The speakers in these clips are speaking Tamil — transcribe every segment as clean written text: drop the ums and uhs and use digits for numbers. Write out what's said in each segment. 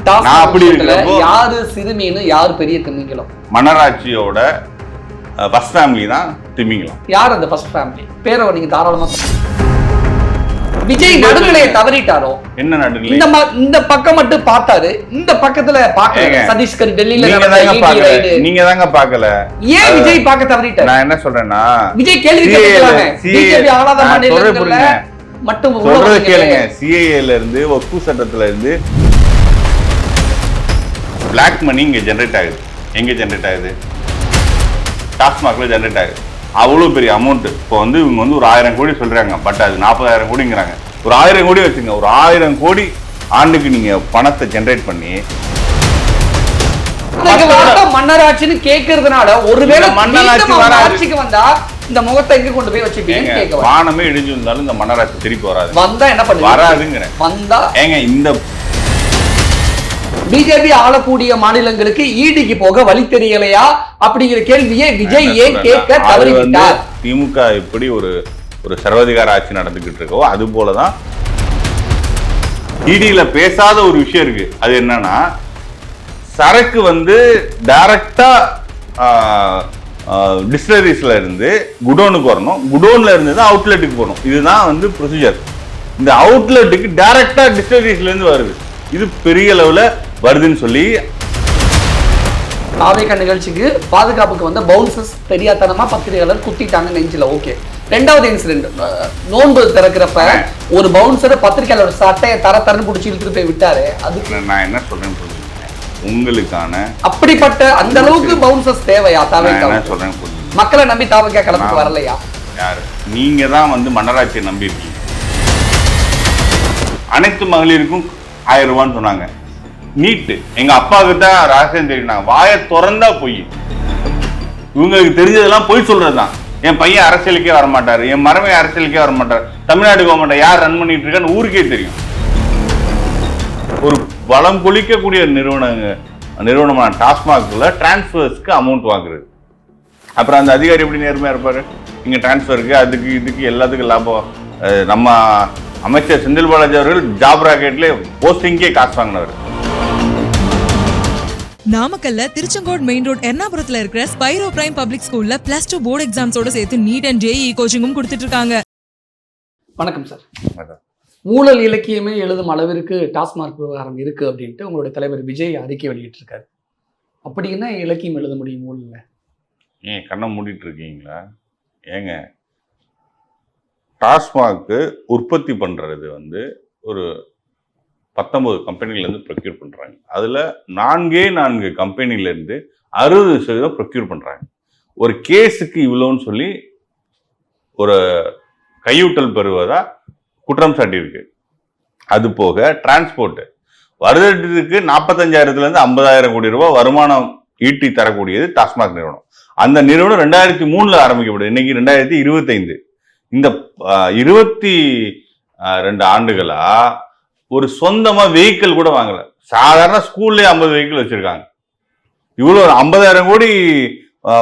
யாரு சிறுமீனு யாரு பெரிய திமிங்கலம்? மன்னராட்சியோட ஃபர்ஸ்ட் ஃபேமிலி தான் திமிங்கலம். யார் அந்த ஃபர்ஸ்ட் ஃபேமிலி? பேரை நீங்க தாராளமா விஜய் நடுநிலையை தவறிட்டாரோ? என்ன நடுநிலை? இந்த பக்கம் மட்டும் பார்த்தாரு, இந்த பக்கத்துல பார்க்கல. சதீஷ்கர் டெல்லியில நீங்க தாங்க பார்க்கல. ஏன் விஜய் பார்க்க தவறிட்டாரு? நான் என்ன சொல்றேன்னா, விஜய் கேள்வி கேட்கறாங்க. பிஜேபி ஆளாத மாநிலங்கள்ல மட்டும் சொல்றது கேளுங்க. சிஏஏல இருந்து வக்ஃபு சட்டத்துல இருந்து பிளாக் மணி இங்க ஜெனரேட் ஆகுது. எங்க ஜெனரேட் ஆகுது? டாஸ்மாக்ல ஜெனரேட் ஆகுது. அவ்வளோ பெரிய அமௌண்ட். இப்போ வந்து இவங்க வந்து ஒரு 1000 கோடி சொல்றாங்க, பட் அது 40,000 கோடிங்கிறாங்க. ஒரு 1000 கோடி வச்சுங்க, ஒரு 1000 கோடி ஆண்டுக்கு நீங்க பணத்தை ஜெனரேட் பண்ணி மன்னராட்சின்னு கேட்கறதுனால ஒருவேளை மன்னராட்சிக்கு வந்தா இந்த முகத்தை எங்க கொண்டு போய் வச்சுப்பீங்க? வானமே இடிஞ்சு இருந்தாலும் இந்த மன்னராட்சி திருப்பி வராது. வந்தா என்ன பண்ணுங்க? வராதுங்கிறேன். வந்தா ஏங்க இந்த பிஜேபி ஆளக்கூடிய மாநிலங்களுக்கு ஈடிக்கு போக வழி தெரியலையா அப்படிங்கிற கேள்வியை விஜய் ஏன் கேட்க தவறிவிட்டார்? திமுக எப்படி ஒரு சர்வாதிகார ஆட்சி நடந்துகிட்டு இருக்கோ அது போலதான் ஈடியில பேசாத ஒரு விஷயம் இருக்கு. அது என்னன்னா, சரக்கு வந்து டைரக்டா டிஸ்டிலரிஸ்ல இருந்து குடோனுக்கு வரணும், குடோன்ல இருந்து தான் அவுட்லெட்டுக்கு போகணும். இதுதான் வந்து ப்ரொசீஜர். இந்த அவுட்லெட்டுக்கு டைரக்டா டிஸ்டிலரிஸ்ல இருந்து வருது. இது பெரிய லெவல வருதுன்னு சொல்லி தாவேகா நிகழ்ச்சிக்கு பாதுகாப்புக்கு வந்த பவுன்சர்ஸ் தெரியாதனமா பத்திரிகையாளர் குத்திட்டாங்க நெஞ்சில. ஓகே. ரெண்டாவது இன்சிடென்ட், நோன்பு திறக்கிறப்ப ஒரு பவுன்சர் பத்திரிகையாளர் சட்டையை தரன்னு பிடிச்சி இழுத்துட்டு போய் விட்டாரு. அதுக்கு நான் என்ன சொல்றேன்னு சொல்லுங்க. உங்களுக்கான அப்படிப்பட்ட அந்த அளவுக்கு பவுன்சர்ஸ் தேவையா தாவேகா? சொல்றேன், மக்களை நம்பி தாவேகா களத்துக்கு வரலையா? யாரு? நீங்க தான் வந்து மன்னராட்சியை நம்பி இருக்கீங்க. அனைத்து மகளிருக்கும் 1000 ரூபான்னு சொன்னாங்க. நீட்டு எங்க அப்பாவுக்கு தான் ரகசியம் தெரியும். வாயை திறந்தா போய் இவங்களுக்கு தெரிஞ்சதெல்லாம் போய் சொல்றதுதான். என் பையன் அரசியலுக்கே வரமாட்டாரு, என் மருமை அரசியலுக்கே வரமாட்டாரு, தமிழ்நாடு கவர்மெண்ட் யார் ரன் பண்ணிட்டு இருக்கான்னு ஊருக்கே தெரியும். ஒரு வளம் கொளிக்கக்கூடிய நிறுவனமான டாஸ்மாக்ல டிரான்ஸ்பர்ஸ்க்கு அமௌண்ட் வாங்குறது. அப்புறம் அந்த அதிகாரி எப்படி நேர்மையா இருப்பாரு? இங்க டிரான்ஸ்பருக்கு அதுக்கு இதுக்கு எல்லாத்துக்கும் லாபம். நம்ம அமைச்சர் செந்தில் பாலாஜி அவர்கள் ஜாப் ராக்கெட்ல போஸ்டிங்கே காசு வாங்கினவர். நாமக்கல்ல திருச்செங்கோடு மெயின் ரோட் எர்ணாபுரத்துல இருக்கிற ஸ்பைரோ பிரைம் பப்ளிக் ஸ்கூல்ல +2 போர்டு எக்ஸாம்ஸோட சேர்த்து நீட் அண்ட் ஜேஇ கோச்சிங்கும் கொடுத்துட்டு இருக்காங்க. வணக்கம் சார். ஊழல் இலக்கியமே எழுதும் அளவிற்கு டாஸ்மாக் விவகாரம் இருக்கு அப்படின்ட்டு உங்களுடைய தலைவர் விஜய் அறிக்கை வெளியிட்டு இருக்காரு. அப்படி என்ன இலக்கியம் எழுத முடியும் ஊழல்ல? ஏன் கண்ணை மூடிட்டு இருக்கீங்களா? ஏங்க, டாஸ்மாக்கு உற்பத்தி பண்றது வந்து ஒரு 19 கம்பெனிலேருந்து ப்ரொக்யூர் பண்ணுறாங்க. அதில் 4 கம்பெனிலேருந்து 60% ப்ரொக்யூர் பண்ணுறாங்க. ஒரு கேஸுக்கு இவ்வளோன்னு சொல்லி ஒரு கையூட்டல் பெறுவதா குற்றம் சாட்டியிருக்கு. அது போக டிரான்ஸ்போர்ட்டு வருடத்துக்கு 45,000 50,000 கோடி ரூபாய் வருமானம் ஈட்டி தரக்கூடியது டாஸ்மாக் நிறுவனம். அந்த நிறுவனம் 2003 ஆரம்பிக்கப்படுது. இன்னைக்கு 2025. இந்த 22 ஆண்டுகளா ஒரு சொந்தமா வெஹிக்கிள் கூட வாங்கல. சாதாரண ஸ்கூல்லே 50 வெஹிக்கிள் வச்சிருக்காங்க. இவ்வளவு 50,000 கோடி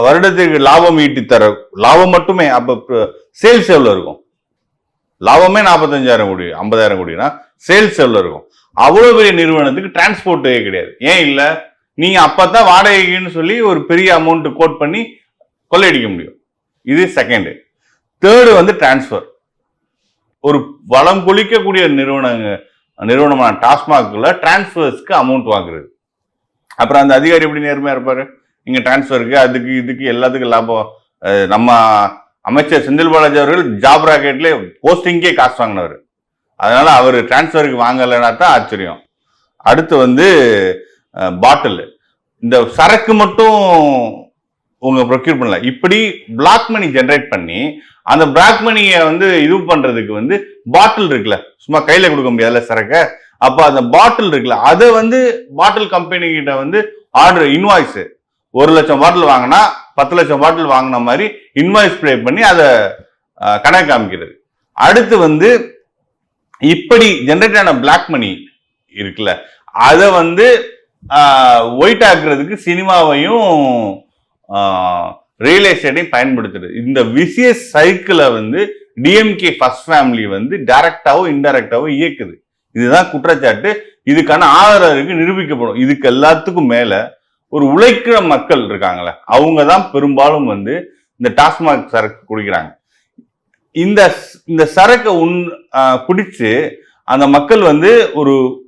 வருடத்துக்கு லாபம் ஈட்டி தர லாபம் மட்டுமே. அப்ப சேல்ஸ் எவ்வளவு இருக்கும்? லாபமே 45,000 கோடி, 50,000 கோடினா சேல்ஸ் எவ்வளவு இருக்கும்? அவ்வளவு பெரிய நிறுவனத்துக்கு டிரான்ஸ்போர்ட்டே கிடையாது. ஏன் இல்ல? நீங்க அப்பதான் வாடகைன்னு சொல்லி ஒரு பெரிய அமௌண்ட் கோட் பண்ணி கொள்ளையடிக்க முடியும். இது செகண்ட். தேர்டு வந்து டிரான்ஸ்பர். ஒரு வளம் கொளிக்கக்கூடிய நிறுவனமான டாஸ்மாக்ல டிரான்ஸ்பர்ஸ்க்கு அமௌண்ட் வாங்குறது. அப்புறம் அந்த அதிகாரி எப்படி நேர்மையா இருப்பாரு? இங்க டிரான்ஸ்பருக்கு அதுக்கு இதுக்கு எல்லாத்துக்கும் லாபம். நம்ம அமைச்சர் செந்தில் பாலாஜி அவர்கள் ஜாப் ராக்கெட்ல போஸ்டிங்கே காசு வாங்கினவர். அதனால அவர் டிரான்ஸ்பருக்கு வாங்கலைன்னா தான் ஆச்சரியம். அடுத்து வந்து பாட்டில், இந்த சரக்கு மட்டும் உங்க ப்ரொக்யூர் பண்ணல. இப்படி பிளாக் மணி ஜென்ரேட் பண்ணி அந்த பிளாக் மணியை வந்து இது பண்றதுக்கு வந்து பாட்டில் இருக்குல்ல, சும்மா கையில கொடுக்க முடியாதுல்ல சரக்க. அப்ப அந்த பாட்டில் இருக்குல்ல, அதை வந்து பாட்டில் கம்பெனி கிட்ட வந்து ஆர்டர் இன்வாய்ஸ் 1,00,000 பாட்டில் வாங்கினா 10 லட்சம் பாட்டில் வாங்கின மாதிரி இன்வாய்ஸ் பே பண்ணி அதை கணக்கு காமிக்கிறது. அடுத்து வந்து இப்படி ஜென்ரேட் ஆன பிளாக் மணி இருக்குல்ல, அதை வந்து ஒயிட் ஆக்குறதுக்கு சினிமாவையும் ரியல் எஸ்டேட்டையும் பயன்படுத்துறது. இந்த விசியஸ் சைக்கிளை வந்து டிஎம்கே ஃபர்ஸ்ட் ஃபேமிலி வந்து டைரக்டாவோ இன்டைரக்டாவோ இயக்குது. இதுதான் குற்றச்சாட்டு. இதுக்கான ஆதாரம் இருக்கு, நிரூபிக்கப்படும். இதுக்கு எல்லாத்துக்கும் மேல ஒரு உழைக்கிற மக்கள் இருக்காங்களே, அவங்க தான் பெரும்பாலும் வந்து இந்த டாஸ்மாக் சரக்கு குடிக்கிறாங்க. இந்த சரக்கை குடிச்சு அந்த மக்கள் வந்து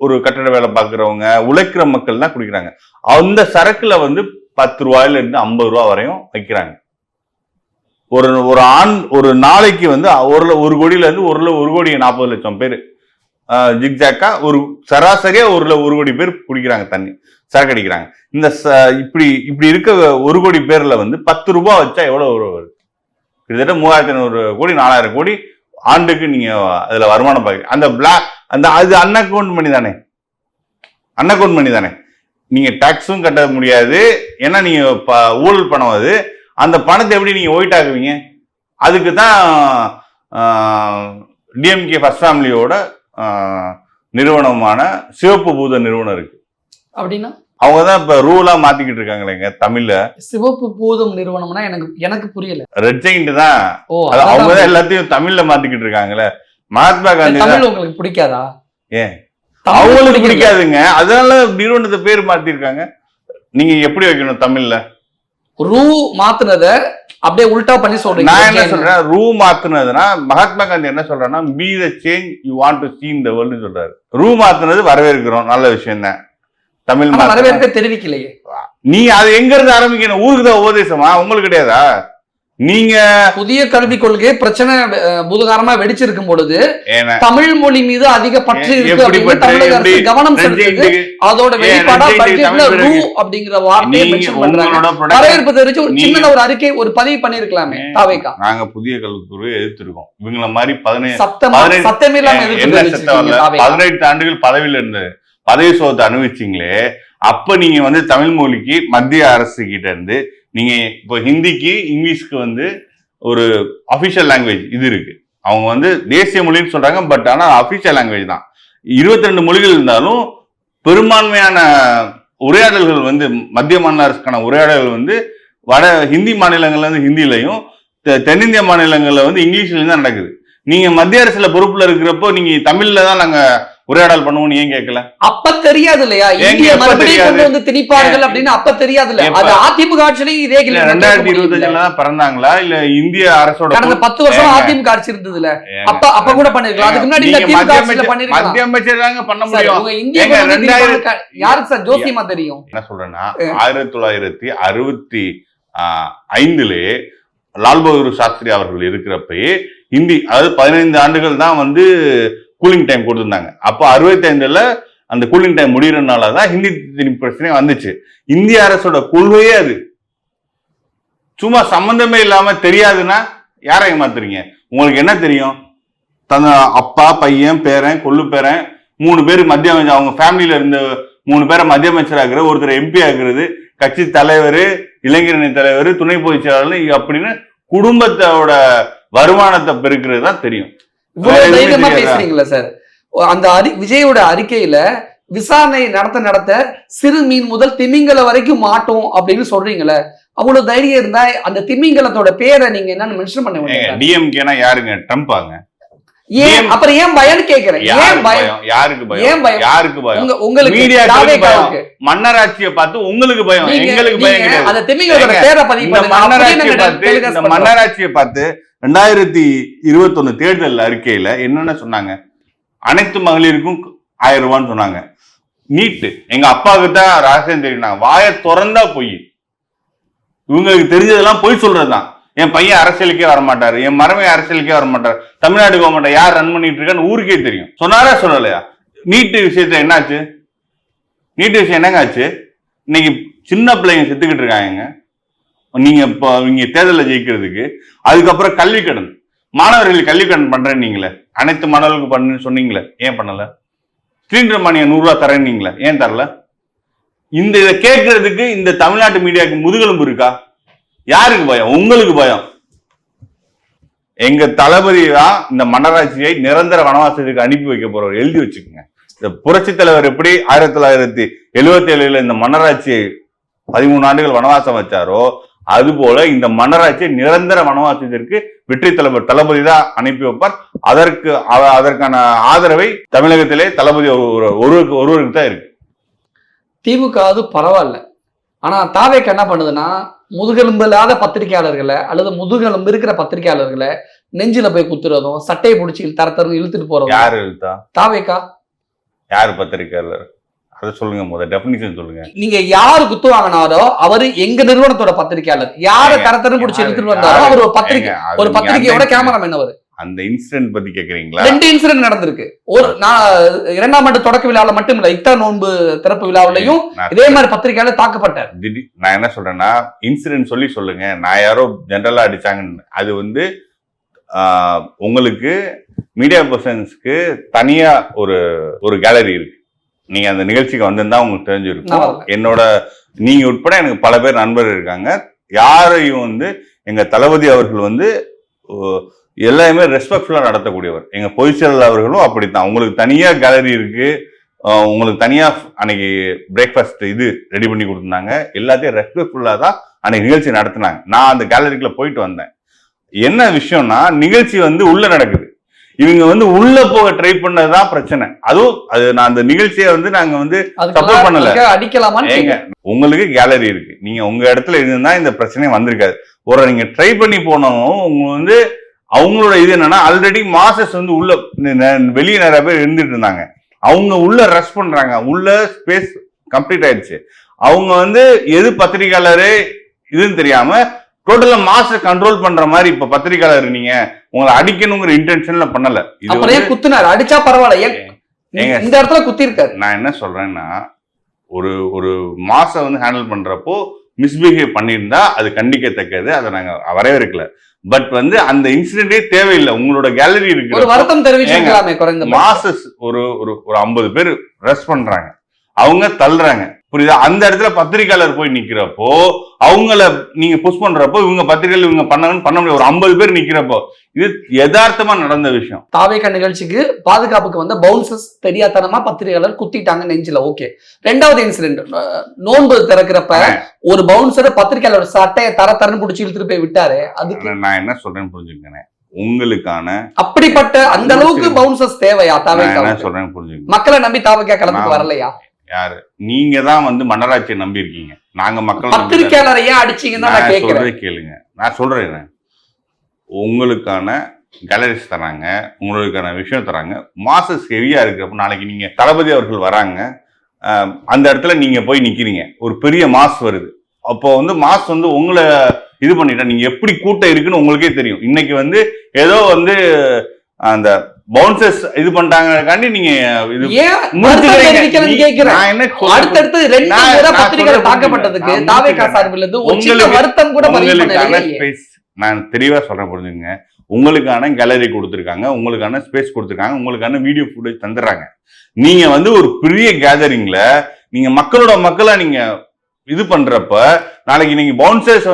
ஒரு கட்டட வேலை பார்க்குறவங்க, உழைக்கிற மக்கள் தான் குடிக்கிறாங்க. அந்த சரக்குல வந்து 10 ரூபாயில இருந்து 50 ரூபா வரையும் வைக்கிறாங்க. ஒரு நாளைக்கு வந்து 1 கோடியில இருந்து 1 கோடி 40 லட்சம் பேர் ஜிக்ஜாக்கா ஒரு சராசரியா 1 கோடி பேர் குடிக்கிறாங்க, தண்ணி சரக்கு அடிக்கிறாங்க. இப்படி இருக்க 1 கோடி பேர்ல வந்து 10 ரூபாய் வச்சா எவ்வளவு வருது? கிட்டத்தட்ட 3500 கோடி 4000 கோடி ஆண்டுக்கு நீங்க அதுல வருமானம் பார்க்க. அது அன்அக்கவுண்ட் மணி தானே. நீங்க டாக்ஸும் கட்ட முடியாது, ஏன்னா நீங்க ஊழல் பணம். அது அந்த பணத்தை எப்படி நீங்க ஒயிட் ஆக்குவீங்க? அதுக்கு தான் டிஎம்கே ஃபர்ஸ்ட் ஃபேமிலியோட நிறுவனமான சிவப்பு பூத நிறுவனம் இருக்கு. அப்படின்னா அவங்கதான் இப்ப ரூலா மாத்திக்கிட்டு இருக்காங்களேங்க தமிழ்ல. சிவப்பு பூதம் நிறுவனம்னா எனக்கு புரியல. ரெட் ஜெயிண்ட் தான், அவங்கதான் எல்லாத்தையும் தமிழ்ல மாத்திக்கிட்டு இருக்காங்களே. மகாத்மா காந்தி தமிழ் உங்களுக்கு பிடிக்காதா? ஏன் அவங்களுக்கு பிடிக்காதுங்க, அதனால நிறுவனத்தை பேர் மாத்திருக்காங்க. நீங்க எப்படி வைக்கணும் தமிழ்ல? ரூ மாத்துனத அப்படியே உல்டா பண்ணி சொல்றீங்க. நான் என்ன சொல்றேன், ரூ மாத்துனதுன்னா மகாத்மா காந்தி என்ன சொல்றாருன்னா, be the change you want to see in the வேர்ல்ட்னு சொல்றாரு. ரூ மாத்துனது வரவேற்கிறோம், நல்ல விஷயம் தான். தமிழ் வரவேற்க தெரிவிக்கலையே. நீ அது எங்க இருந்து ஆரம்பிக்கணும்? ஊருக்கு தான் உபதேசமா? உங்களுக்கு கிடையாதா? நீங்க புதிய கல்விக் கொள்கை பிரச்சனை பூதகாரமா வெடிச்சிருக்கும் பொழுது தமிழ் மொழி மீது அதிக பற்று இருக்கு, கவனம் செலுத்துது. அதோட வெளிப்பாடா பட்ஜெட்ல ரூ அப்படிங்கிற வார்த்தையை மென்ஷன் பண்றாங்க. வரவேற்பு தெரிவிச்சு ஒரு சின்ன ஒரு அறிக்கை, ஒரு பதிவு பண்ணிருக்கலாமே. தாவேகா நாங்க புதிய கல்வித்துறையை எதிர்த்திருக்கோம். இவங்கள மாதிரி 18 ஆண்டுகள் பதவியில இருந்து பதவி சோகத்தை அனுபவிச்சிங்களே. அப்ப நீங்க வந்து தமிழ் மொழிக்கு மத்திய அரசு கிட்ட இருந்து நீங்க இப்போ ஹிந்திக்கு இங்கிலீஷ்க்கு வந்து ஒரு அபிஷியல் லாங்குவேஜ் இது இருக்கு. அவங்க வந்து தேசிய மொழின்னு சொல்றாங்க, பட் ஆனா அபிஷியல் லாங்குவேஜ் தான். 22 மொழிகள் இருந்தாலும் பெரும்பான்மையான உரையாடல்கள் வந்து மத்திய மாநில அரசுக்கான உரையாடல்கள் வந்து ஹிந்தி மாநிலங்கள்ல இருந்து ஹிந்திலையும், தென்னிந்திய மாநிலங்கள்ல வந்து இங்கிலீஷ்லயும் தான் நடக்குது. நீங்க மத்திய அரசுல பொறுப்புல இருக்கிறப்போ நீங்க தமிழ்ல தான் நாங்க உரையாடல் பண்ணுவோம்னு ஏன் கேட்கல? அப்ப தெரியாது இல்லையா? இந்திய மறுபடியும் கொண்டு வந்து திணிப்பார்கள் அப்படின்னு அப்ப தெரியாது இல்ல? அது அதிமுக ஆட்சியிலையும் இதே 2025 தான் பிறந்தாங்களா? இல்ல இந்திய அரசோட கடந்த 10 வருஷம் அதிமுக ஆட்சி இருந்தது இல்ல? அப்ப கூட பண்ணிருக்கலாம். அதுக்கு முன்னாடி மத்திய அமைச்சர் தாங்க பண்ண முடியும். யாருக்கு சார் ஜோசியமா தெரியும்? என்ன சொல்றேன்னா, 1965 லால் பகதூர் சாஸ்திரி அவர்கள் இருக்கிறப்ப ஹிந்தி, அதாவது 15 ஆண்டுகள் தான் வந்து கூலிங் டைம் கொடுத்திருந்தாங்க. அப்போ 65ல அந்த கூலிங் டைம் முடியறதுனாலதான் ஹிந்தி பிரச்சனை வந்துச்சு. இந்திய அரசோட கொள்கையே அது. சும்மா சம்பந்தமே இல்லாம தெரியாதுன்னா யாரை ஏமாத்துறீங்க? உங்களுக்கு என்ன தெரியும்? தன் அப்பா, பையன், பேரன், கொள்ளு பேரன் 3 பேர் மத்திய அமைச்சர், அவங்க ஃபேமிலியில இருந்த 3 பேரை மத்திய அமைச்சர் ஆக்குறது, ஒருத்தர் எம்பி ஆக்குறது, கட்சி தலைவர், இளைஞரணி தலைவர், துணை பொதுச் செயலாளர் அப்படின்னு குடும்பத்தோட வருமானத்தை பெருக்கிறது தான் தெரியும். இவ்வளவு தைரியமா பேசுறீங்களா சார்? அந்த விஜயோட அறிக்கையில விசாரணை நடத்த சிறு மீன் முதல் திமிங்கல வரைக்கும் மாட்டோம் அப்படின்னு சொல்றீங்களே, அவ்வளவு தைரியம் இருந்தா அந்த திமிங்கலத்தோட பேரை நீங்க என்னன்னு மென்ஷன் பண்ண முடியும்? டிஎம்கேனா யாருங்க? ட்ரம்பாங்க. ஏன் அப்புறம் ஏன் பயம்னு கேக்குறேன். ஏன் பயம்? யாருக்கு பயம்? ஏன் பயம்? யாருக்கு பயம்? உங்களுக்கு மன்னராட்சியை பார்த்து உங்களுக்கு பயம், எங்களுக்கு பயம் கிடையாது. அந்த திமிங்கலத்தோட பேரை பதிவு பண்ணுங்க. இந்த மன்னராட்சியை பார்த்து 2021 தேர்தல் அறிக்கையில என்னென்ன சொன்னாங்க? அனைத்து மகளிருக்கும் 1000 ரூபான்னு சொன்னாங்க. நீட்டு எங்க அப்பாவுக்கு தான் ரகசியம் தெரியும். வாயை திறந்தா பொய். இவங்களுக்கு தெரிஞ்சதெல்லாம் பொய் சொல்றதுதான். என் பையன் அரசியலுக்கே வரமாட்டாரு, என் மரமே அரசியலுக்கே வரமாட்டாரு, தமிழ்நாடு கவர்மெண்ட் யார் ரன் பண்ணிட்டு இருக்கான்னு ஊருக்கே தெரியும். சொன்னாரா சொல்லலையா? நீட்டு விஷயத்துல என்னாச்சு? நீட்டு விஷயம் என்னங்க ஆச்சு? இன்னைக்கு சின்ன பிள்ளைங்க செத்துக்கிட்டு இருக்காங்க. நீங்க இப்போ இங்க தேர்தலில் ஜெயிக்கிறதுக்கு. அதுக்கப்புறம் கல்வி கடன், மாணவர்கள் கல்வி கடன் பண்றேன்னு நீங்களே, அனைத்து மாணவர்களுக்கு பண்ணுன்னு சொன்னீங்களே, ஏன் பண்ணல? சிலிண்டர் மானியம் 100 ரூபாய் தரேன்னீங்களே, ஏன் தரல? இதை கேட்கறதுக்கு இந்த தமிழ்நாட்டு மீடியாவுக்கு முதுகெலும்பு இருக்கா? யாருக்கு பயம்? உங்களுக்கு பயம். எங்க தளபதி தான் இந்த மன்னராட்சியை நிரந்தர வனவாசத்துக்கு அனுப்பி வைக்க போறவர். எழுதி வச்சுக்கோங்க. இந்த புரட்சி தலைவர் எப்படி 1977 இந்த மன்னராட்சியை 13 ஆண்டுகள் வனவாசம் வச்சாரோ, அது போல இந்த மன்னராட்சியை நிரந்தர வனவாசத்திற்கு வெற்றி தளபதி தான் அனுப்பி வைப்பார். அதற்கான ஆதரவை தமிழகத்திலே தளபதி ஒருவருக்கு தான் இருக்கு. திமுக அது பரவாயில்ல. ஆனா தாவேக்கு என்ன பண்ணுதுன்னா, முதுகெலும்பு இல்லாத பத்திரிகையாளர்களை அல்லது முதுகெலும்பு இருக்கிற பத்திரிகையாளர்களை நெஞ்சில போய் குத்துறதும், சட்டையை பிடிச்சி தரத்தரும் இழுத்துட்டு போறதும். யாரு இழுத்தா? தாவேக்கா. யாரு பத்திரிகையாளர்? அதை சொல்லுங்க, முதல்ல டெஃபினிஷன் சொல்லுங்க. நீங்க யாரு குத்துவாங்கனாரோ அவரு எங்க நிறுவனத்தோட பத்திரிகையாளர். யார தரத்தரும் பிடிச்சி இழுத்துட்டு வந்தாரோ அவர் ஒரு பத்திரிகையோட கேமராமேன். அவரு அந்த இன்சிடென்ட் பத்தி கேக்குறீங்களா? 2 இன்சிடென்ட் நடந்திருக்கு. நான் 2ஆம் ஆண்டு தொடக்க விழாவில் மட்டும் இல்ல, இத்தா நோன்பு திறப்பு விழாவிலையும் இதே மாதிரி பத்திரிகையாளர் தாக்கப்பட்டார். நான் என்ன சொல்றேன்னா, இன்சிடென்ட் சொல்லுங்க. நான் யாரோ ஜெனரலா அடிச்சாங்கன்னு அது உங்களுக்கு மீடியா பர்சன்ஸ்க்கு தனியா ஒரு கேலரி இருக்கு. நீங்க அந்த நிகழ்ச்சிக்கு வந்திருந்தா உங்களுக்கு தெரிஞ்சிருக்கும். என்னோட நீங்க உட்பட எனக்கு பல பேர் நண்பர்கள் இருக்காங்க. யாரையும் எங்க தளபதி அவர்கள் எல்லாருமே ரெஸ்பெக்ட்ஃபுல்லா நடத்தக்கூடியவர். எங்க பொதுச்செயலாளர் அவர்களும் அப்படித்தான். உங்களுக்கு தனியா கேலரி இருக்கு, உங்களுக்கு தனியா அன்னைக்கு பிரேக்ஃபாஸ்ட் ரெடி பண்ணி கொடுத்துருந்தாங்க. எல்லாத்தையும் ரெஸ்பெக்ட்ஃபுல்லா தான் அன்னைக்கு நிகழ்ச்சி நடத்தினாங்க. நான் அந்த கேலரிக்குள்ள போயிட்டு வந்தேன். என்ன விஷயம்னா, நிகழ்ச்சி உள்ள நடக்குது. இவங்க உள்ள போக ட்ரை பண்ணதுதான் பிரச்சனை. அதுவும் நான் அந்த நிகழ்ச்சியை நாங்க சப்போர்ட் பண்ணல. அடிக்கலாமான்னு உங்களுக்கு கேலரி இருக்கு, நீங்க உங்க இடத்துல இருந்தா இந்த பிரச்சனை வந்திருக்காது. நீங்க ட்ரை பண்ணி போனவங்க உங்க அவங்களோட என்னன்னா, ஆல்ரெடி மாசஸ் உள்ள வெளியே நிறைய பேர் இருந்துட்டு இருந்தாங்க. அவங்க உள்ள ரஷ் பண்றாங்க. உள்ள ஸ்பேஸ் கம்ப்ளீட் ஆயிடுச்சு. அவங்க எது பத்திரிகையாளரு இதுன்னு தெரியாம டோட்டலா மாச கண்ட்ரோல் பண்ற மாதிரி இப்ப பத்திரிகையாளர் நீங்க உங்களை அடிக்கணுங்கிற இன்டென்ஷன்ல பண்ணல. இது குத்துனாரு, அடிச்சா பரவாயில்ல, இந்த இடத்துல குத்தி இருக்காரு. நான் என்ன சொல்றேன்னா, ஒரு மாச ஹேண்டில் பண்றப்போ மிஸ்பிஹேவ் பண்ணியிருந்தா அது கண்டிக்கத்தக்கது. அதை நாங்க வரவேற்கல. பட் அந்த இன்சிடென்டே தேவையில்லை. உங்களோட கேலரி இருக்கு, ஒரு வருத்தம் தெரிவிச்சிருக்கலாமே. குறைந்த மாசஸ் ஒரு 50 பேர் ரெஸ்ட் பண்றாங்க, அவங்க தள்ளுறாங்க, புரியுதா? அந்த இடத்துல பத்திரிகையாளர் போய் நிக்கிறப்போ அவங்கள நீங்க புஷ் பண்றப்போ இவங்க பத்திரிகையாளர் இவங்க பண்ண முடியாது. ஒரு 50 பேர் நிக்கிறப்போ இது யதார்த்தமா நடந்த விஷயம். தாவேக்கா நிகழ்ச்சிக்கு பாதுகாப்புக்கு பவுன்சஸ் தெரியாதனமா பத்திரிகையாளர் குத்திட்டாங்க நெஞ்சில. ஓகே. 2வது இன்சிடென்ட், நோன்பு திறக்கிறப்ப ஒரு பவுன்சர் பத்திரிகையாளர் சட்டையை தரன்னு பிடிச்சி இழுத்துட்டு போய் விட்டாரு. அதுக்கு நான் என்ன சொல்றேன்னு புரிஞ்சுக்கேன். உங்களுக்கான அப்படிப்பட்ட அந்த அளவுக்கு பவுன்சஸ் தேவையா? தாவேக்கா என்ன சொல்றேன்னு புரிஞ்சுக்கேன். மக்களை நம்பி தாவேக்கா களத்துக்கு வரலையா? யாரு? நீங்க தான் மன்னராட்சியை நம்பி இருக்கீங்க. நாங்க மக்கள் பத்திரிகையாளரை ஏன் அடிச்சீங்கன்னு நான் கேக்குறேன். கேளுங்க, நான் சொல்றேன். உங்களுக்கான கேலரிஸ் தராங்க, உங்களுக்கான விஷயம் தராங்க. மாசஸ் ஹெவியா இருக்கிறப்ப நாளைக்கு நீங்க தளபதி அவர்கள் வராங்க, அந்த இடத்துல நீங்க போய் நிக்கிறீங்க, ஒரு பெரிய மாஸ் வருது. அப்போ மாஸ் உங்களை இது பண்ணிட்டா நீங்க எப்படி கூட்டம் இருக்குன்னு உங்களுக்கே தெரியும். இன்னைக்கு ஏதோ அந்த பவுன்சர்ஸ் இது பண்ணிட்டாங்கக்காண்டி நீங்க இது அடுத்தடுத்து 2 முறை பத்திரிகையாளர் தாக்கப்பட்டதுக்கு தாவேக்கா சார்பில் இருந்து ஒரு சின்ன வருத்தம் கூட நான் தெளிவா சொல்றேன், புரிஞ்சுங்க. உங்களுக்கான கேலரி கொடுத்துருக்காங்க, உங்களுக்கான ஸ்பேஸ் கொடுத்துருக்காங்க, உங்களுக்கான வீடியோ ஃபுட்டேஜ் தந்துடுறாங்க. நீங்க ஒரு பெரிய கேதரிங்ல நீங்க மக்களா நீங்க இது பண்றப்ப நாளைக்கு நீங்க பவுன்சர்ஸ்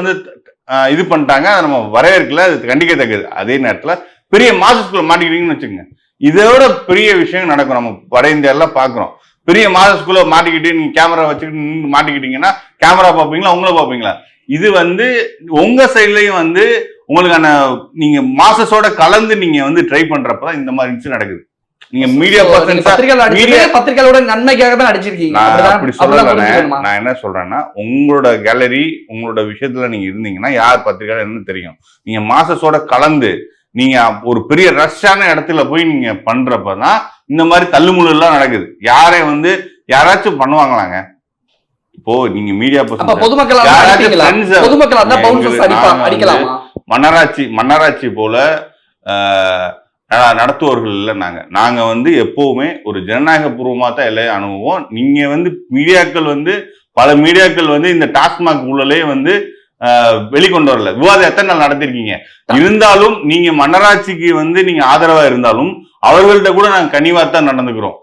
இது பண்ணிட்டாங்க, அதை நம்ம வரவேற்கல, அது கண்டிக்கத்தக்கது. அதே நேரத்துல பெரிய மாசஸ்குள்ள மாட்டிக்கிட்டீங்கன்னு வச்சுக்கோங்க, இதோட பெரிய விஷயம் நடக்கும். நம்ம வட இந்தியாலாம் பாக்குறோம். பெரிய மாசஸ்குள்ள மாட்டிக்கிட்டு நீங்க கேமரா வச்சுக்கிட்டு மாட்டிக்கிட்டீங்கன்னா கேமரா பார்ப்பீங்களா, உங்களை பார்ப்பீங்களா? இது உங்க சைட்லயும் உங்களுக்கான நீங்க மாசஸோட கலந்து நீங்க ட்ரை பண்றப்பதான் இந்த மாதிரி இன்சிடென்ட் நடக்குது. நீங்க மீடியா பத்திரிகையாளோட நன்மைக்காக தான் அடிச்சிருக்கீங்க. அப்படி சொல்லல. நான் என்ன சொல்றேன்னா, உங்களோட கேலரி உங்களோட விஷயத்துல நீங்க இருந்தீங்கன்னா யார் பத்திரிகையாளர் என்ன தெரியும். நீங்க மாசஸோட கலந்து நீங்க ஒரு பெரிய ரஷ்ஷான இடத்துல போய் நீங்க பண்றப்பதான் இந்த மாதிரி தள்ளுமுள்ளு எல்லாம் நடக்குது. யாராச்சும் பண்ணுவாங்களாங்க? இப்போ நீங்க மீடியா மன்னராட்சி போல நடத்துவர்கள் இல்லை. நாங்க எப்பவுமே ஒரு ஜனநாயக பூர்வமா தான் எல்லாம் அனுபவம். நீங்க மீடியாக்கள் பல மீடியாக்கள் இந்த டாஸ்மாக் ஊழலே வெளிக்கொண்டு வரல. விவாதம் எத்தனை நாள் நடத்திருக்கீங்க? இருந்தாலும் நீங்க மன்னராட்சிக்கு நீங்க ஆதரவா இருந்தாலும் அவர்கள்ட்ட கூட நாங்க கனிவாத்தான் நடந்துக்கிறோம்.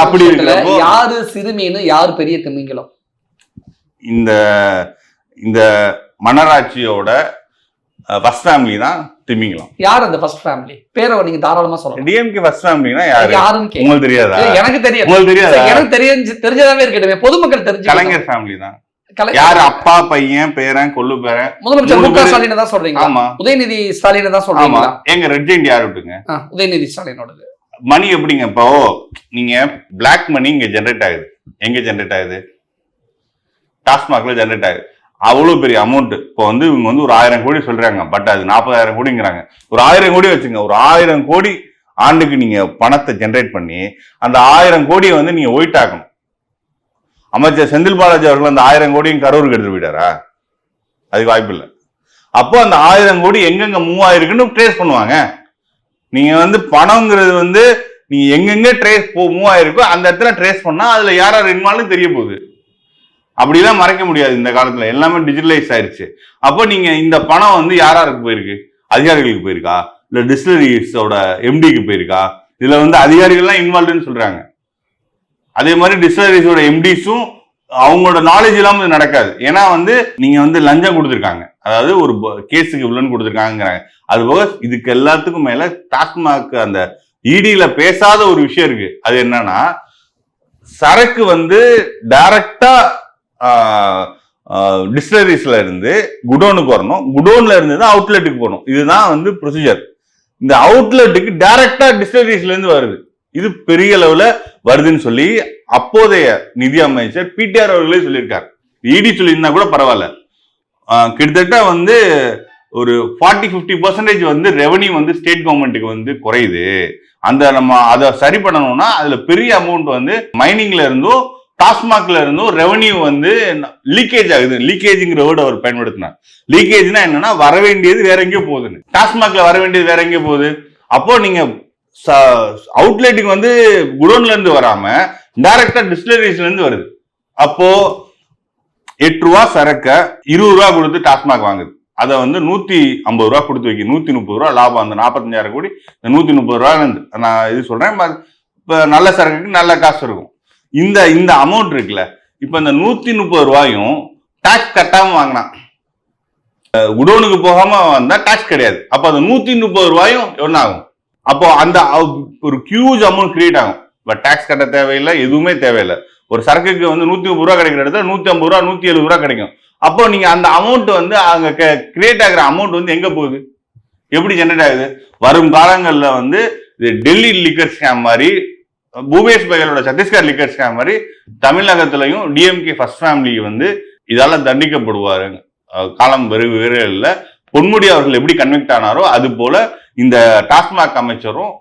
அப்படி இருக்கிறப்போ யாரு சிறுமீனு யாரு பெரிய திமிங்கலம்? இந்த மன்னராட்சியோட ஃபர்ஸ்ட் ஃபேமிலி தான் திமிங்கலம். யார் அந்த ஃபர்ஸ்ட் ஃபேமிலி? பேரை நீங்க தாராளமா சொல்லலாம். டிஎம்கே ஃபர்ஸ்ட் ஃபேமிலினா யாருன்னு உங்களுக்கு தெரியாதா? எனக்கு தெரியும். உங்களுக்கு தெரியாதா? எனக்கு தெரிஞ்சதாவே இருக்கட்டும், பொதுமக்கள் தெரிஞ்சு. கலைஞர் ஃபேமிலி தான். யாரு அப்பா பையன் பேரன் கொள்ளு பேரன் முதலமைச்சர் மு க ஸ்டாலின் தான் சொல்றீங்க? ஆமா. உதயநிதி ஸ்டாலின் தான் சொல்றீங்க? எங்க ரெட் ஜெயிண்ட் யாரு விட்டுங்க? உதயநிதி ஸ்டாலினோடது. மணி எப்படிங்க இப்போ நீங்க பிளாக் மணி இங்க ஜெனரேட் ஆகுது, எங்க ஜெனரேட் ஆகுது? டாஸ்மாக்ல ஜெனரேட் ஆகுது. அவ்வளவு பெரிய அமௌண்ட். இப்போ வந்து இவங்க வந்து ஒரு 1000 கோடி சொல்றாங்க, பட் அது 40,000 கோடிங்கிறாங்க. ஒரு 1000 கோடி வச்சுங்க, ஒரு 1000 கோடி ஆண்டுக்கு நீங்க பணத்தை ஜெனரேட் பண்ணி அந்த 1000 கோடியை வந்து நீங்க ஒயிட் ஆக்கணும். அமைச்சர் செந்தில் பாலாஜி அவர்கள் அந்த 1000 கோடியும் கரூருக்கு எடுத்து போயிட்டாரா? அதுக்கு வாய்ப்பு இல்லை. அப்போ அந்த 1000 கோடி எங்கெங்க மூவ் ஆயிருக்குன்னு ட்ரேஸ் பண்ணுவாங்க. நீங்க வந்து பணம்ங்கிறது வந்து நீங்க எங்கெங்க மூவ் ஆயிருக்கோ அந்த இடத்துல ட்ரேஸ் பண்ணா அதுல யார் யார் இன்வால்வ் தெரிய போகுது. அப்படிலாம் மறைக்க முடியாது. இந்த காலத்துல எல்லாமே டிஜிட்டலைஸ் ஆயிருச்சு. அப்போ நீங்க இந்த பணம் வந்து யாராருக்கு போயிருக்கு? அதிகாரிகளுக்கு போயிருக்கா, இல்ல டிஸ்டிலரிஸோட எம்டிக்கு போயிருக்கா? இதுல வந்து அதிகாரிகள்லாம் இன்வால்வ்னு சொல்றாங்க. அதே மாதிரி டிஸ்டிலரிஸோட எம்டிஸும் அவங்களோட நாலேஜ் இல்லாம நடக்காது. ஏன்னா வந்து நீங்க வந்து லஞ்சம் கொடுத்துருக்காங்க, அதாவது ஒரு கேஸுக்கு இவ்வளோன்னு கொடுத்துருக்காங்கிறாங்க. அது போக இதுக்கு எல்லாத்துக்கும் மேல டாஸ்மாக் அந்த இடியில பேசாத ஒரு விஷயம் இருக்கு. அது என்னன்னா, சரக்கு வந்து டைரக்டா டிஸ்டிலரிஸ்ல இருந்து குடோனுக்கு வரணும், குடோன்ல இருந்து தான் அவுட்லெட்டுக்கு போகணும். இதுதான் வந்து ப்ரொசீஜர். இந்த அவுட்லெட்டுக்கு டைரக்டா டிஸ்டிலரிஸ்ல இருந்து வருது. இது பெரிய அளவுல வருதுன்னு சொல்லி அப்போதைய நிதி அமைச்சர் பிடிஆர் அவர்களே சொல்லியிருக்காரு. இடி சொல்லியிருந்தா கூட பரவாயில்ல. கிட்டத்தட்ட வந்து ஒரு 40-50% வந்து ரெவன்யூ வந்து ஸ்டேட் கவர்மெண்ட்டுக்கு வந்து குறையுது. அந்த நம்ம அதை சரி பண்ணணும்னா அதுல பெரிய அமௌண்ட் வந்து மைனிங்ல இருந்தும் டாஸ்மாக்ல இருந்தும் ரெவன்யூ வந்து லீக்கேஜ் ஆகுது. லீக்கேஜ்ங்கிற வேர்டு அவர் பயன்படுத்தினார். லீக்கேஜ்னா என்னன்னா, வர வேண்டியது வேற எங்கேயோ போகுதுன்னு. டாஸ்மாக்ல வர வேண்டியது வேற எங்கேயோ போகுது. அப்போ நீங்க அவுட்லெட்டுக்கு வந்து குடோன்ல இருந்து வராம டைரக்டா டிஸ்டிலரிஸ்ல இருந்து வருது. அப்போ 8 ரூபா சரக்க 20 ரூபா கொடுத்து டாஸ்மாக் வாங்குது. அதை வந்து 150 ரூபா கொடுத்து வைக்க 130 ரூபா லாபம். அந்த 45,000 கோடி 130 ரூபா நான் இது சொல்றேன். இப்ப நல்ல சரக்குக்கு நல்ல காசு இருக்கும். இந்த அமௌண்ட் இருக்குல்ல, இப்ப இந்த 130 ரூபாயும் டாக்ஸ் கட்டாம வாங்கினா, குடோனுக்கு போகாம வந்தா டாக்ஸ் கிடையாது. அப்ப அந்த 130 ரூபாயும் என்ன ஆகும்? அப்போ அந்த ஒரு ஹியூஜ் அமௌண்ட் கிரியேட் ஆகும். இப்ப டாக்ஸ் கட்ட தேவையில்லை, எதுவுமே தேவையில்லை. ஒரு சரக்குக்கு வந்து 130 ரூபா கிடைக்கிற இடத்துல 150 ரூபா 170 ரூபா கிடைக்கும். அப்போ நீங்க அந்த அமௌண்ட் வந்து அங்க கிரியேட் ஆகிற அமௌண்ட் வந்து எங்க போகுது? எப்படி ஜெனரேட் ஆகுது? வரும் காலங்கள்ல வந்து டெல்லி லிக்கர் ஸ்கேம் மாதிரி, பூபேஷ் பகலோட சத்தீஸ்கர் லிக்கர் ஸ்கேம் மாதிரி தமிழகத்திலையும் டிஎம்கே ஃபர்ஸ்ட் ஃபேமிலி வந்து இதால தண்டிக்கப்படுவாருங்க. காலம் வேறு இல்ல. பொன்முடி அவர்கள் எப்படி கன்விக்ட் ஆனாரோ அது போல இந்த டாஸ்மாக் அமைச்சரும்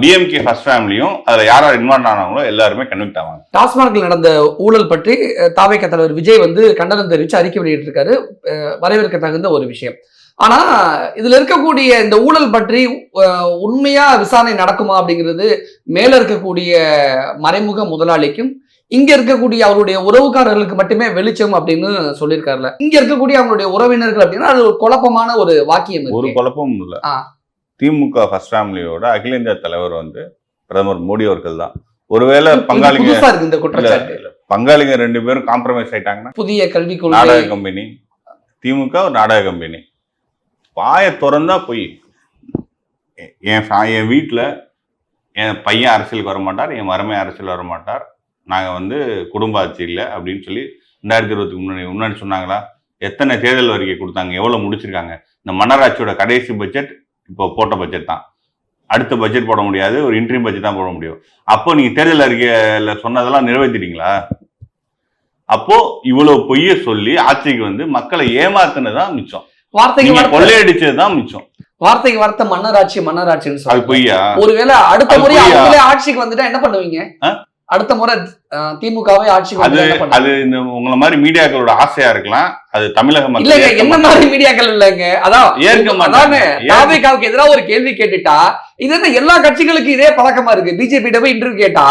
டிஎம்கே ஃபர்ஸ்ட் ஃபேமிலியும் அதுல யார் யார் இன்வால்வ் ஆனாங்களோ எல்லாருமே கன்விக்ட் ஆவாங்க. டாஸ்மாகில் நடந்த ஊழல் பற்றி தாவேகா தலைவர் விஜய் வந்து கண்டனம் தெரிவித்து அறிக்கை வெளியிட்டிருக்காரு. வரவேற்க தகுந்த ஒரு விஷயம். ஆனா இதுல இருக்கக்கூடிய இந்த ஊழல் பற்றி உண்மையா விசாரணை நடக்குமா அப்படிங்கிறது மேல இருக்கக்கூடிய மறைமுக முதலாளிக்கும் இங்க இருக்கக்கூடிய அவருடைய உறவுக்காரர்களுக்கு மட்டுமே வெளிச்சம் அப்படின்னு சொல்லியிருக்காருல. இங்க இருக்கக்கூடிய அவங்களுடைய உறவினர்கள் அப்படின்னா அது ஒரு குழப்பமான ஒரு வாக்கியம். ஒரு குழப்பமும் இல்ல. திமுக ஃபர்ஸ்ட் ஃபேமிலியோட அகில இந்திய தலைவர் வந்து பிரதமர் மோடி அவர்கள் தான். ஒருவேளை பங்காளிங்க பங்காளிங்க 2 பேரும் காம்ப்ரமைஸ் ஆயிட்டாங்கன்னா, புதிய கல்விக் கொள்கை, நாடக கம்பெனி, திமுக ஒரு நாடக கம்பெனி, வாய திறந்தா போய் என் வீட்டுல என் பையன் அரசியலுக்கு வர மாட்டார், என் மருமை அரசியல் வர மாட்டார், நாங்க வந்து குடும்ப ஆட்சி இல்லை அப்படின்னு சொல்லி 2020 முன்னாடி சொன்னாங்களா? எத்தனை தேர்தல் அறிக்கை கொடுத்தாங்க? எவ்வளவு முடிச்சிருக்காங்க? இந்த மன்னராட்சியோட கடைசி பட்ஜெட் இப்போ போட்ட பட்ஜெட் தான். அடுத்த பட்ஜெட் போட முடியாது, ஒரு இன்ட்ரீம் பட்ஜெட் தான் போட முடியும். அப்போ நீங்க தேர்தல் அறிக்கையில சொன்னதெல்லாம் நிறைவேற்றிட்டீங்களா? அப்போ இவ்வளவு பொய்ய சொல்லி ஆட்சிக்கு வந்து மக்களை ஏமாத்துனதுதான் மிச்சம், வார்த்தைக்கு கொள்ளையடிச்சதுதான் மிச்சம். வார்த்தைக்கு வார்த்தை மன்னராட்சின்னு சொல்லி பொய்யா? ஒருவேளை அடுத்த முறை அவங்களே ஆட்சிக்கு வந்துட்டா என்ன பண்ணுவீங்க? அடுத்த முறை திமுகவே ஆட்சிக்கு அது உங்களை மாதிரி மீடியாக்களோட ஆசையா இருக்கலாம். அது தமிழக மக்கள் இல்லங்க, என்ன மாதிரி மீடியாக்கள் இல்லங்க. அதான் ஏற்க மாட்டாங்க. தாவேகாவுக்கு எதிராக ஒரு கேள்வி கேட்டுட்டா இது என்ன எல்லா கட்சிகளுக்கும் இதே பழக்கமா இருக்கு. பிஜேபி போய் இன்டர்வியூ கேட்டா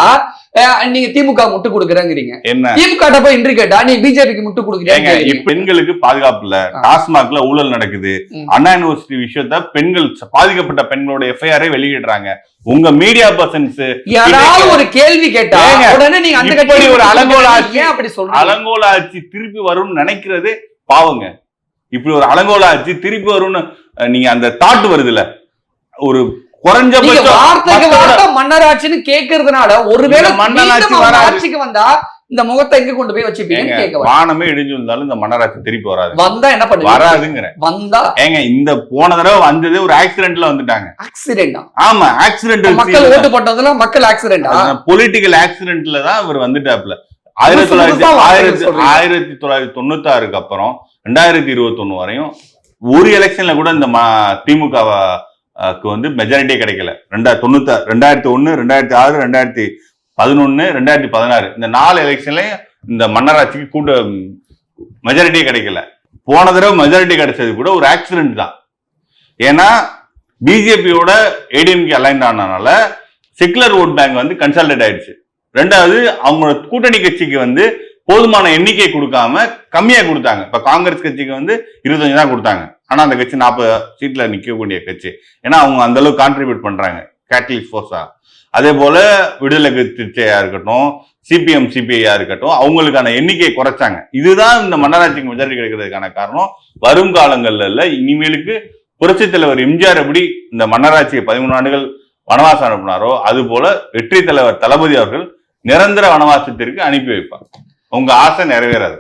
நீங்க திமுக முட்டு கொடுக்குறேங்கிறீங்க, என்ன திமுக போய் இன்டர்வியூ கேட்டா நீங்க பிஜேபிக்கு முட்டு கொடுக்குறீங்க. பெண்களுக்கு பாதுகாப்பு இல்ல, டாஸ்மாக்ல ஊழல் நடக்குது, அண்ணா யூனிவர்சிட்டி விஷயத்த பெண்கள் பாதிக்கப்பட்ட பெண்களோட எஃப்ஐஆரை வெளியிடுறாங்க. உங்க மீடியா பர்சன்ஸ் யாராவது ஒரு கேள்வி கேட்டா உடனே நீங்க அந்த கட்சி ஒரு அலங்கோலாட்சி அப்படி சொல்றீங்க. அலங்கோலாட்சி திருப்பி வரும்னு நினைக்கிறதே பாவங்க. இப்படி ஒரு அலங்கோலாட்சி திருப்பி வரும்னு நீங்க அந்த தாட் வருதுல, ஒரு குறைஞ்சபட்ச வார்த்தைக்கு வார்த்தை மன்னராட்சின்னு கேட்கறதுனால ஒருவேளை மன்னராட்சிக்கு வந்தா இந்த முகத்தை எங்க கொண்டு போய் வச்சுப்பீங்கன்னு கேட்க வரேன். வானமே இடிஞ்சு இருந்தாலும் இந்த மன்னராட்சி திருப்பி வராது. வந்தா என்ன பண்ணுவீங்க? வராதுங்கிற. வந்தா ஏங்க இந்த போன தடவை வந்ததே ஒரு ஆக்சிடென்ட்ல வந்துட்டாங்க. ஆக்சிடென்டா? ஆமா, ஆக்சிடென்ட். மக்கள் ஓட்டு போட்டதுல மக்கள் ஆக்சிடென்டா? பொலிட்டிக்கல் ஆக்சிடென்ட்ல தான் இவர் வந்துட்டாப்ல. 1996 அப்புறம் 2021 வரையும் ஒரு எலெக்ஷன்ல கூட இந்த திமுகவுக்கு வந்து மெஜாரிட்டியே கிடைக்கல. 2001, 2006, 2011, 2016 இந்த 4 எலெக்ஷன்லயும் இந்த மன்னராட்சிக்கு கூட மெஜாரிட்டியே கிடைக்கல. போன தடவை மெஜாரிட்டி கிடைச்சது கூட ஒரு ஆக்சிடென்ட் தான். ஏன்னா பிஜேபியோட ஏடிஎம்கே அலைன் ஆனதுனால செக்குலர் ஓட் பேங்க் வந்து கன்சாலிடேட் ஆயிடுச்சு. ரெண்டாவது அவங்களோட கூட்டணி கட்சிக்கு வந்து போதுமான எண்ணிக்கை கொடுக்காம கம்மியா கொடுத்தாங்க. இப்ப காங்கிரஸ் கட்சிக்கு வந்து 25 தான் கொடுத்தாங்க. ஆனா அந்த கட்சி 40 சீட்ல நிக்கக்கூடிய கட்சி. ஏன்னா அவங்க அந்த அளவுக்கு கான்ட்ரிபியூட் பண்றாங்க கேட்டலிஸ்ட் ஃபோர்ஸா. அதே போல விடுதலை சிறுத்தையா இருக்கட்டும், சிபிஎம் சிபிஐயா இருக்கட்டும், அவங்களுக்கான எண்ணிக்கையை குறைச்சாங்க. இதுதான் இந்த மன்னராட்சிக்கு மெஜாரிட்டி கிடைக்கிறதுக்கான காரணம். வரும் காலங்கள்ல இனிமேலுக்கு புரட்சித் தலைவர் எம்ஜிஆர் எப்படி இந்த மன்னராட்சியை 13 ஆண்டுகள் வனவாசம் அனுப்பினாரோ அது போல வெற்றி தலைவர் தளபதி அவர்கள் நிரந்தர வனவாசத்திற்கு அனுப்பி வைப்பார். உங்க ஆசை நிறைவேறாது.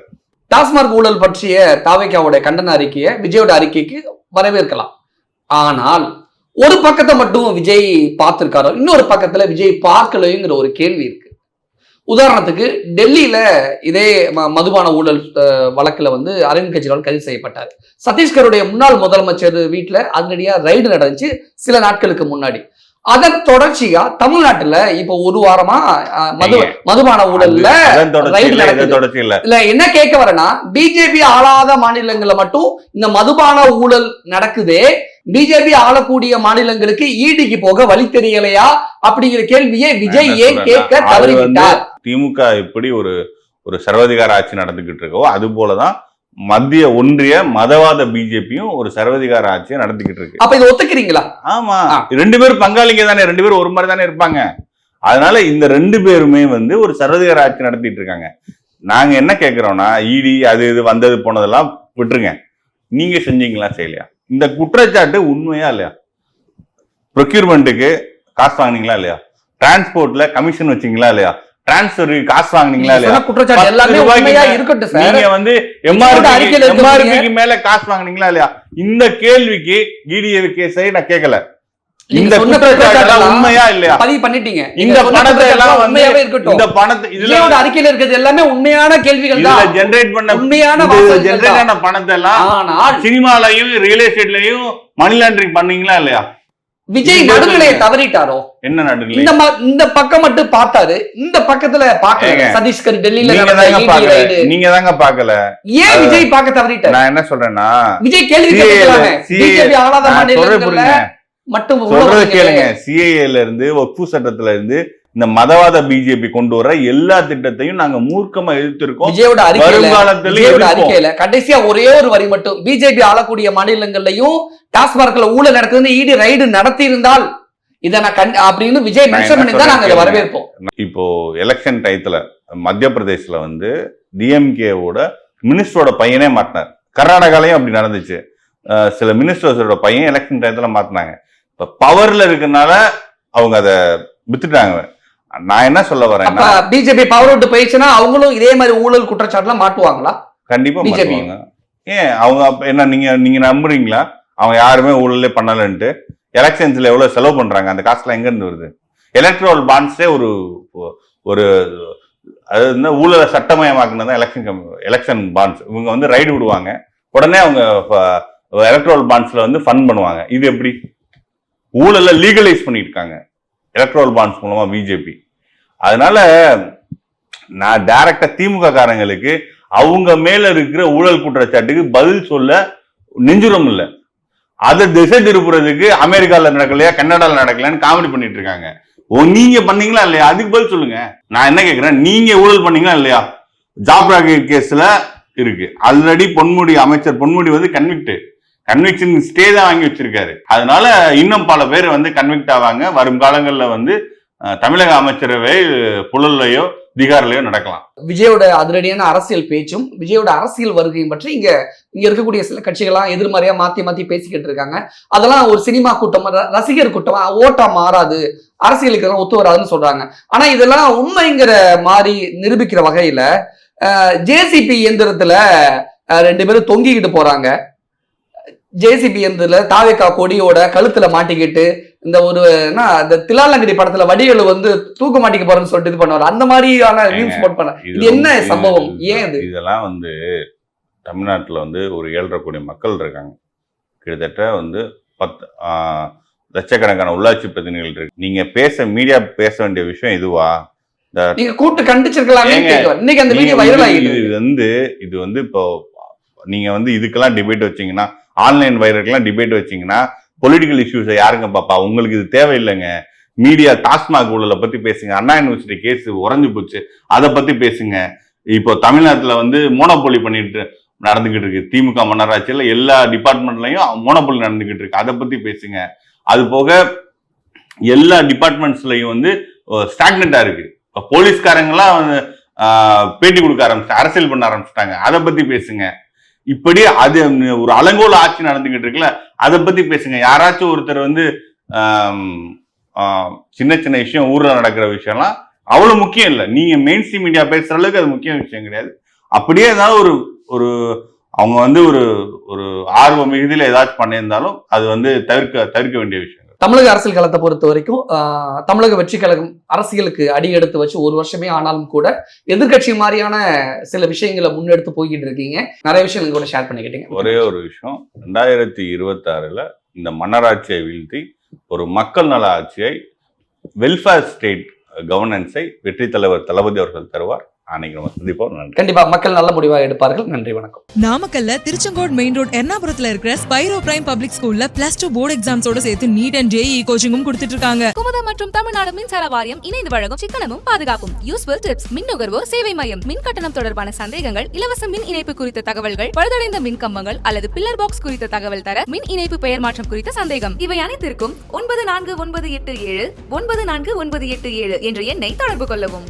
டாஸ்மாக் ஊழல் பற்றிய தாவேக்காவுடைய கண்டன அறிக்கையை, விஜயோட அறிக்கைக்கு வரவேற்கலாம். ஆனால் ஒரு பக்கத்தை மட்டும் விஜய் பார்த்திருக்காரோ, இன்னொரு பக்கத்துல விஜய் பார்க்கலைங்கிற ஒரு கேள்வி இருக்கு. உதாரணத்துக்கு டெல்லியில இதே மதுபான ஊழல் வழக்குல வந்து அரவிந்த் கெஜ்ரிவால் கைது செய்யப்பட்டார். சத்தீஸ்கருடைய முன்னாள் முதலமைச்சர் வீட்டுல அதிரடியா ரைடு நடந்துச்சு சில நாட்களுக்கு முன்னாடி. அதன் தொடர்ச்சியா தமிழ்நாட்டுல இப்ப ஒரு வாரமா மதுபான ஊழல்ல ரைடு நடக்குது. இல்ல என்ன கேட்க வரேன்னா, பிஜேபி ஆளாத மாநிலங்கள்ல மட்டும் இந்த மதுபான ஊழல் நடக்குதே, பிஜேபி ஆளக்கூடிய மாநிலங்களுக்கு ஈடிக்கு போக வழி தெரியலையா அப்படிங்கிற கேள்வியை விஜய் ஏன் கேட்க தவறிவிட்டார்? திமுக எப்படி ஒரு சர்வாதிகார ஆட்சி நடந்துகிட்டு இருக்கோ அது போலதான் மத்திய ஒன்றிய மதவாத பிஜேபியும் ஒரு சர்வாதிகார ஆட்சியை நடத்திக்கிட்டு இருக்கு. அப்ப இதை ஒத்துக்கிறீங்களா? ஆமா, 2 பேரும் பங்காளிங்க தானே, 2 பேரும் ஒரு மாதிரி தானே இருப்பாங்க. அதனால இந்த 2 பேருமே வந்து ஒரு சர்வாதிகார ஆட்சி நடத்திட்டு இருக்காங்க. நாங்க என்ன கேட்கிறோம்னா, இடி அது இது வந்தது போனதெல்லாம் விட்டுருங்க, நீங்க செஞ்சீங்களா செய்யலையா? இந்த குற்றச்சாட்டு உண்மையா இல்லையா? ப்ரொக்யூர்மெண்ட்டுக்கு காசு வாங்கினீங்களா இல்லையா? டிரான்ஸ்போர்ட்ல கமிஷன் வச்சீங்களா இல்லையா? டிரான்ஸ்பர் காசு வாங்குனீங்களா இல்லையா? குற்றச்சாட்டு எல்லாமே உண்மையா இருக்கட்டும் சார். நீங்க வந்து எம்ஆர்பிக்கு மேல காசு வாங்குனீங்களா இல்லையா? இந்த கேள்விக்கு இடிஏ நான் கேட்கல. இந்த குற்றச்சாட்டு உண்மையா இல்லையா? பதிவு பண்ணிட்டீங்க. இந்த பணத்தை எல்லாம் உண்மையாவே இருக்கட்டும். இந்த பணத்தை இதோட அறிக்கையில இருக்கிறது எல்லாமே உண்மையான கேள்விகள் தான். ஜெனரேட் பண்ண உண்மையான பணத்தை எல்லாம் சினிமாலையும் ரியல் எஸ்டேட்லயும் மணி லாண்டரிங் பண்ணீங்களா இல்லையா? விஜய் நடுநிலையை தவறிட்டாரோ? என்ன நடுநிலை? இந்த பக்கம் மட்டும் பார்த்தாரு, இந்த பக்கத்துல பாக்கல. சத்தீஸ்கர் டெல்லியில நீங்க தாங்க பாக்கல. ஏன் விஜய் பார்க்க தவறிட்டார்? நான் என்ன சொல்றேன்னா, விஜய் கேள்வி கேட்கலாமே. பிஜேபி ஆளாத மாநிலங்கள்ல மட்டும் சொல்றத கேளுங்க. சிஏஏல இருந்து வக்ஃபு சட்டத்துல இருந்து இந்த மதவாத பிஜேபி கொண்டு வர எல்லா திட்டத்தையும் நாங்க மூர்க்கமா எதிர்த்திருக்கோம். விஜயோட அறிக்கையில கடைசியா ஒரே ஒரு வரி மட்டும், பிஜேபி ஆளக்கூடிய மாநிலங்கள்லயும் டாஸ்மார்க்ல ஊழல் நடக்குதுன்னு இடி ரைடு நடத்தி இருந்தால் இதை நான் அப்படின்னு விஜய் மென்ஷன் பண்ணி தான் நாங்க வரவேற்போம். இப்போ எலெக்ஷன் டயத்துல மத்திய பிரதேசல வந்து டிஎம்கேவோட மினிஸ்டரோட பையனே மாட்டினார். கர்நாடகாலையும் அப்படி நடந்துச்சு. சில மினிஸ்டர்ஸோட பையன் எலெக்ஷன் டயத்துல மாத்தினாங்க. இப்ப பவர்ல இருக்கனால அவங்க அதை வித்துட்டாங்க. நான் என்ன சொல்ல வரேன், பிஜேபி பவர் விட்டு போயிடுச்சுன்னா அவங்களும் இதே மாதிரி ஊழல் குற்றச்சாட்டுல மாட்டுவாங்களா? கண்டிப்பா மாட்டுவாங்க. ஏன் அவங்க என்ன நீங்க நம்புறீங்களா அவங்க யாருமே ஊழலே பண்ணலன்ட்டு? எலெக்ஷன்ஸ்ல எவ்வளவு செலவு பண்றாங்க, அந்த காசுலாம் எங்க இருந்து வருது? எலக்ட்ரல் பாண்ட்ஸே ஒரு அது ஊழலை சட்டமயமாக்குனதான் எலெக்ஷன் பாண்ட்ஸ். இவங்க வந்து ரைடு விடுவாங்க, உடனே அவங்க எலக்ட்ரல் பாண்ட்ஸ்ல வந்து ஃபண்ட் பண்ணுவாங்க. இது எப்படி ஊழலை லீகலைஸ் பண்ணிட்டு இருக்காங்க எலக்ட்ரல் பாண்ட்ஸ் மூலமா பிஜேபி. அதனால நான் டைரக்டா திமுக காரங்களுக்கு அவங்க மேல இருக்கிற ஊழல் குற்றச்சாட்டுக்கு பதில் சொல்ல நெஞ்சுரம் இல்லை. அதை திசை திருப்புறதுக்கு அமெரிக்கால நடக்கலையா கனடால நடக்கலையான்னு காமெடி பண்ணிட்டு இருக்காங்க. நீங்க பண்ணீங்களா இல்லையா? அதுக்கு பதில் சொல்லுங்க. நான் என்ன கேட்கிறேன், நீங்க ஊழல் பண்ணீங்களா இல்லையா? ஜாப் ராக்கெட் கேஸ்ல இருக்கு. ஆல்ரெடி அமைச்சர் பொன்முடி வந்து கன்விக்ஷன் ஸ்டே தான் வாங்கி வச்சிருக்காரு. அதனால இன்னும் பல பேர் வந்து கன்விக்ட் ஆவாங்க. வரும் காலங்கள்ல வந்து தமிழக அமைச்சரவை புழல்லையோ பீகார்லயோ நடக்கலாம். விஜயோட அதிரடியான அரசியல் பேச்சும் விஜயோட அரசியல் வருகையும் பற்றி இங்க இருக்கக்கூடிய சில கட்சிகள்லாம் எதிர்மறையா மாத்தி பேசிக்கிட்டு இருக்காங்க. அதெல்லாம் ஒரு சினிமா கூட்டம், ரசிகர் கூட்டம், ஓட்டா மாறாது, அரசியலுக்கு எல்லாம் ஒத்து வராதுன்னு சொல்றாங்க. ஆனா இதெல்லாம் உண்மைங்கிற மாதிரி நிரூபிக்கிற வகையில ஜேசிபி இயந்திரத்துல 2 பேரும் தொங்கிக்கிட்டு போறாங்க. ஜேசிபி இயந்திரத்துல தாவேக்கா கொடியோட கழுத்துல மாட்டிக்கிட்டு இந்த ஒரு இந்த திலாலங்கடி படத்துல வடிவேலு வந்து தூக்க மாட்டிக்க போறேன்னு சொல்லிட்டு இது பண்ணுவாரு. அந்த மாதிரியான மீம்ஸ் போட் பண்ண இது என்ன சம்பவம்? ஏன் இது? இதெல்லாம் வந்து தமிழ்நாட்டுல வந்து ஒரு 7.5 கோடி மக்கள் இருக்காங்க. கிட்டத்தட்ட வந்து 10 லட்சக்கணக்கான உள்ளாட்சி பிரதிநிதிகள் இருக்கு. நீங்க மீடியா பேச வேண்டிய விஷயம் இதுவா? நீங்க கூட்டு கண்டிச்சிருக்கலாமே. இன்னைக்கு அந்த வீடியோ வைரல் ஆகிடுது. இது வந்து இப்போ நீங்க வந்து இதுக்கெல்லாம் டிபேட் வச்சீங்கன்னா, ஆன்லைன் வைரலுக்கெல்லாம் டிபேட் வச்சீங்கன்னா பொலிட்டிக்கல் இஷ்யூஸை யாருங்க பாப்பா? உங்களுக்கு இது தேவையில்லைங்க. மீடியா டாஸ்மாக் ஊழலை பத்தி பேசுங்க, அண்ணா யூனிவர்சிட்டி கேஸ் உறைஞ்சு போச்சு அதை பத்தி பேசுங்க. இப்போ தமிழ்நாட்டுல வந்து மோனோபோலி நடந்துகிட்டு இருக்கு. திமுக மன்னராட்சியில எல்லா டிபார்ட்மெண்ட்லயும் மோனோபோலி நடந்துகிட்டு இருக்கு, அதை பத்தி பேசுங்க. அது போக எல்லா டிபார்ட்மெண்ட்ஸ்லயும் வந்து ஸ்டாக்னண்டா இருக்கு. போலீஸ்காரங்கெல்லாம் பேட்டி கொடுக்க ஆரம்பிச்சு அரசியல் பண்ண ஆரம்பிச்சிட்டாங்க, அதை பத்தி பேசுங்க. இப்படி அது ஒரு அலங்கோல ஆட்சி நடந்துகிட்டு இருக்குல்ல, அதை பத்தி பேசுங்க. யாராச்சும் ஒருத்தர் வந்து சின்ன சின்ன விஷயம் ஊர்ல நடக்கிற விஷயம்லாம் அவ்வளவு முக்கியம் இல்லை. நீங்க மெயின் ஸ்ட்ரீம் மீடியா பேசுற அளவுக்கு அது முக்கிய விஷயம் கிடையாது. அப்படியே ஏதாவது ஒரு அவங்க வந்து ஒரு ஆர்வ மிகுதியில ஏதாச்சும் பண்ணியிருந்தாலும் அது வந்து தவிர்க்க வேண்டிய விஷயம். தமிழக அரசியல் களத்தை பொறுத்த வரைக்கும் தமிழக வெற்றி கழகம் அரசியலுக்கு அடி எடுத்து வச்சு 1 வருஷமே ஆனாலும் கூட எதிர்கட்சி மாதிரியான சில விஷயங்களை முன்னெடுத்து போய்கிட்டு இருக்கீங்க. நிறைய விஷயம் நீங்க கூட ஷேர் பண்ணிக்கிட்டீங்க. ஒரே ஒரு விஷயம், 2026 இந்த மன்னராட்சியை வீழ்த்தி ஒரு மக்கள் நல ஆட்சியை, வெல்ஃபேர் ஸ்டேட் கவர்னன்ஸை வெற்றி தலைவர் தளபதி அவர்கள் தருவார். கண்டிப்பா மக்கள் நல்ல முடிவாக எடுப்பார்கள். நன்றி, வணக்கம். நாமக்கல்ல திருச்செங்கோடு மெயின் ரோட் எர்ணாபுரத்துல இருக்கிற ஸ்பைரோ பிரைம் பப்ளிக் ஸ்கூல்ல +2 போர்டு எக்ஸாம்ஸோட சேர்த்து நீட் அண்ட் ஜேஇ கோச்சிங்கும் கொடுத்துட்டு இருக்காங்க. குமுதம் மற்றும் தமிழ்நாடு மின்சார வாரியம் இணைந்து வழங்கும் சிக்கனமும் பாதுகாப்பும் யூஸ்ஃபுல் டிப்ஸ், மின் நுகர்வோர் சேவை மையம், மின் கட்டணம் தொடர்பான சந்தேகங்கள், இலவச மின் இணைப்பு குறித்த தகவல்கள், பழுதடைந்த மின் கம்பங்கள் அல்லது பில்லர் பாக்ஸ் குறித்த தகவல் தர, மின் இணைப்பு பெயர் மாற்றம் குறித்த சந்தேகம், இவை அனைத்திற்கும் 9497 9497 என்ற எண்ணை தொடர்பு கொள்ளவும்.